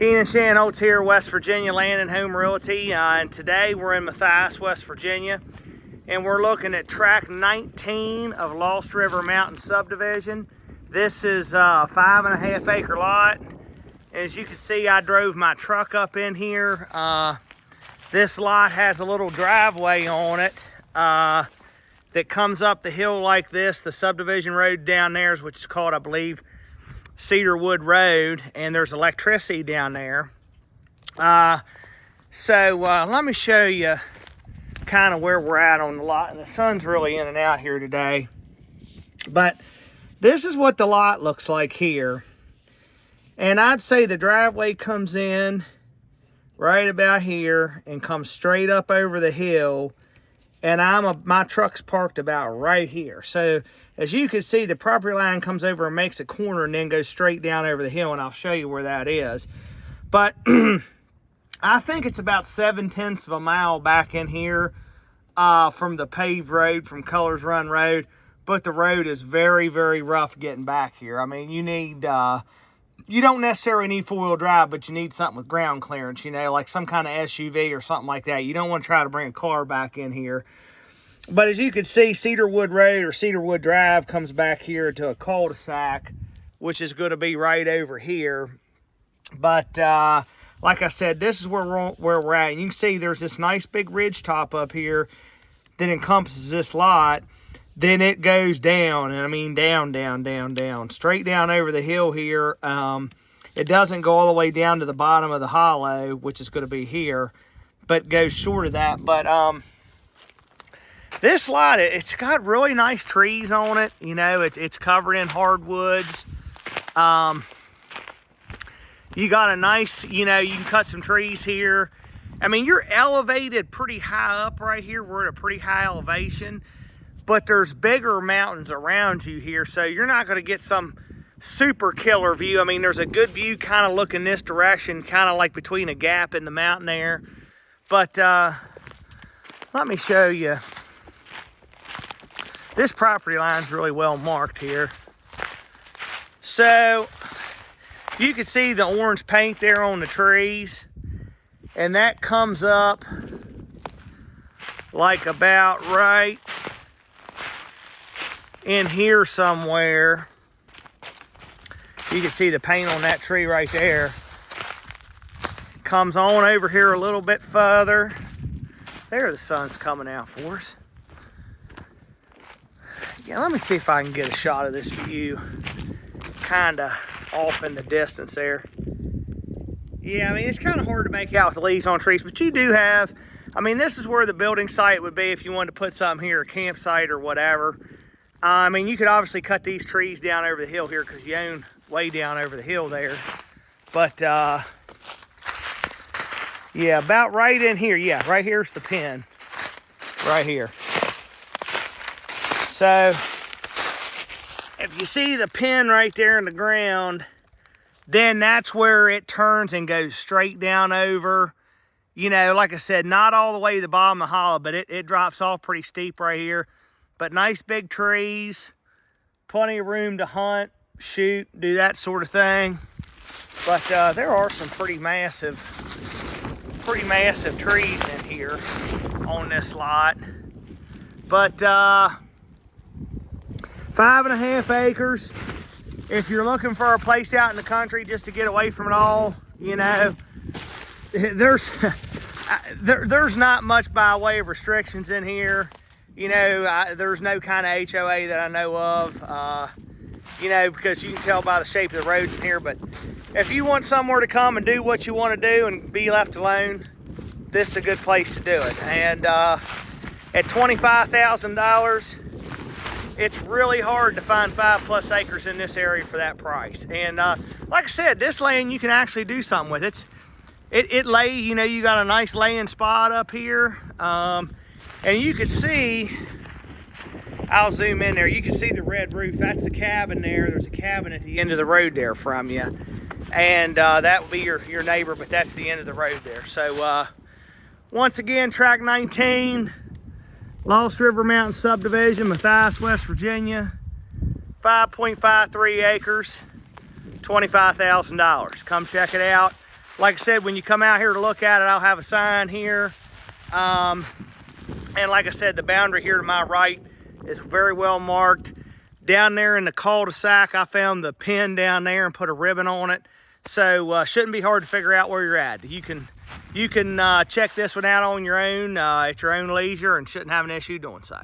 Keenan Shanholtz here, West Virginia Land and Home Realty, and today we're in Mathias, West Virginia, and we're looking at Tract 19 of Lost River Mountain subdivision. This is a 5.5 acre lot. As you can see, I drove my truck up in here. This lot has a little driveway on it that comes up the hill like this. The subdivision road down there, which is called, I believe, Cedarwood Road, and there's electricity down there. Let me show you kind of where we're at on the lot. And the sun's really in and out here today. But this is what the lot looks like here. And I'd say the driveway comes in right about here and comes straight up over the hill. And my truck's parked about right here. So as you can see, the property line comes over and makes a corner and then goes straight down over the hill, and I'll show you where that is. But I think it's about 7/10 of a mile back in here from the paved road, from Colors Run Road. But the road is very, very rough getting back here. I mean, you need, you don't necessarily need four-wheel drive, but you need something with ground clearance, you know, like some kind of SUV or something like that. You don't want to try to bring a car back in here. But as you can see, Cedarwood Road or Cedarwood Drive comes back here to a cul-de-sac, which is going to be right over here. But like I said, this is where we're at. And you can see there's this nice big ridge top up here that encompasses this lot. Then it goes down, and I mean down, down, down, down, straight down over the hill here. It doesn't go all the way down to the bottom of the hollow, which is going to be here, but goes short of that. But this lot, it's got really nice trees on it. You know, it's covered in hardwoods. You got a nice, you know, you can cut some trees here. I mean, you're elevated pretty high up right here. We're at a pretty high elevation, but there's bigger mountains around you here, so you're not going to get some super killer view. I mean, there's a good view kind of looking this direction, kind of like between a gap in the mountain there. But let me show you. This property line's really well marked here. So you can see the orange paint there on the trees, and that comes up like about right in here somewhere. You can see the paint on that tree right there. Comes on over here a little bit further. There, the sun's coming out for us. Yeah, let me see if I can get a shot of this view kind of off in the distance there. Yeah, I mean, it's kind of hard to make out with the leaves on trees, but you do have, I mean, this is where the building site would be if you wanted to put something here, a campsite or whatever. I mean, you could obviously cut these trees down over the hill here because you own way down over the hill there. But, yeah, about right in here. Yeah, right here's the pin. Right here. So, if you see the pin right there in the ground, then that's where it turns and goes straight down over. You know, like I said, not all the way to the bottom of the hollow, but it drops off pretty steep right here. But nice big trees, plenty of room to hunt, shoot, do that sort of thing. But there are some pretty massive trees in here on this lot. But 5.5 acres. If you're looking for a place out in the country just to get away from it all, you know, there's not much by way of restrictions in here. You know, there's no kind of HOA that I know of, you know, because you can tell by the shape of the roads in here. But if you want somewhere to come and do what you want to do and be left alone, this is a good place to do it. And at $25,000, it's really hard to find 5+ acres in this area for that price. And like I said, this land you can actually do something with. It lay, you know, you got a nice laying spot up here. And you can see, I'll zoom in there, you can see the red roof. That's the cabin there. There's a cabin at the end of the road there from you. And that would be your neighbor, but that's the end of the road there. So once again, Tract 19, Lost River Mountain subdivision, Mathias, West Virginia, 5.53 acres, $25,000. Come check it out. Like I said, when you come out here to look at it, I'll have a sign here. And like I said, the boundary here to my right is very well marked. Down there in the cul-de-sac, I found the pin down there and put a ribbon on it. So shouldn't be hard to figure out where you're at. You can check this one out on your own at your own leisure and shouldn't have an issue doing so.